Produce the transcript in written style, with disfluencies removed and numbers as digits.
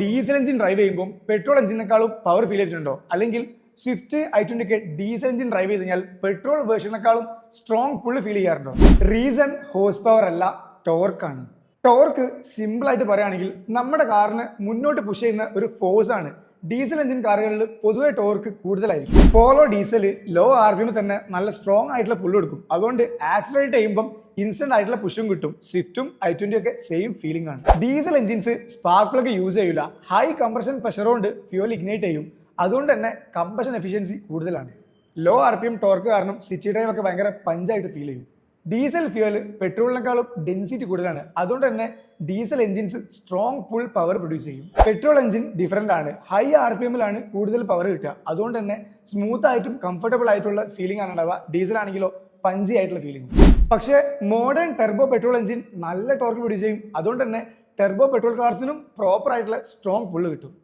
Diesel engine drive ചെയ്യുമ്പോൾ petrol എഞ്ചിനേക്കാളും power feel ചെയ്തിട്ടുണ്ടോ? അല്ലെങ്കിൽ Swift i20 diesel engine drive ചെയ്ത് കഴിഞ്ഞാൽ പെട്രോൾ വേർഷനേക്കാളും സ്ട്രോങ് പുള്ള് ഫീൽ ചെയ്യാറുണ്ടോ? റീസൺ ഹോഴ്സ് പവർ അല്ല, ടോർക്കാണ്. ടോർക്ക് സിമ്പിൾ ആയിട്ട് പറയുകയാണെങ്കിൽ നമ്മുടെ കാറിന് മുന്നോട്ട് പുഷ് ചെയ്യുന്ന ഒരു ഫോഴ്സ് ആണ്. ഡീസൽ എഞ്ചിൻ കാറുകളിൽ പൊതുവെ ടോർക്ക് കൂടുതലായിരിക്കും. പോളോ ഡീസൽ ലോ RPM തന്നെ നല്ല സ്ട്രോങ് ആയിട്ടുള്ള പുല്ല് കൊടുക്കും. അതുകൊണ്ട് ആക്സിലറേറ്റ് ചെയ്യുമ്പോൾ ഇൻസ്റ്റന്റ് ആയിട്ടുള്ള പുഷും കിട്ടും. സ്വിഫ്റ്റും i20 ഒക്കെ സെയിം ഫീലിംഗ് ആണ്. Diesel engines spark plug use ചെയ്യില്ല. ഹൈ കംപ്രഷൻ പ്രഷർ കൊണ്ട് ഫ്യൂൽ ഇഗ്നൈറ്റ് ചെയ്യും. അതുകൊണ്ട് തന്നെ കംപ്രഷൻ എഫിഷ്യൻസി കൂടുതലാണ്. ലോ RPM ടോർക്ക് കാരണം സിറ്റി ഡ്രൈവ് ഒക്കെ ഭയങ്കര പഞ്ചായിട്ട് ഫീൽ ചെയ്യും. ഡീസൽ ഫ്യൂവൽ പെട്രോളിനേക്കാളും ഡെൻസിറ്റി കൂടുതലാണ്. അതുകൊണ്ട് തന്നെ diesel engines strong full power produce ചെയ്യും. പെട്രോൾ എഞ്ചിൻ ഡിഫറെൻ്റ് ആണ്. ഹൈ RPM കൂടുതൽ പവർ കിട്ടുക. അതുകൊണ്ട് തന്നെ സ്മൂത്ത് ആയിട്ടും കംഫർട്ടബിൾ ആയിട്ടുള്ള ഫീലിംഗ് ആണ് ഉണ്ടാവുക. ഡീസൽ ആണെങ്കിലോ പഞ്ചി ആയിട്ടുള്ള ഫീലിംഗ്. പക്ഷേ മോഡേൺ ടെർബോ പെട്രോൾ എഞ്ചിൻ നല്ല ടോർക്ക് പ്രൊഡ്യൂസ് ചെയ്യും. അതുകൊണ്ട് തന്നെ ടെർബോ പെട്രോൾ കാർസിനും പ്രോപ്പർ ആയിട്ടുള്ള സ്ട്രോങ് പുള്ള് കിട്ടും.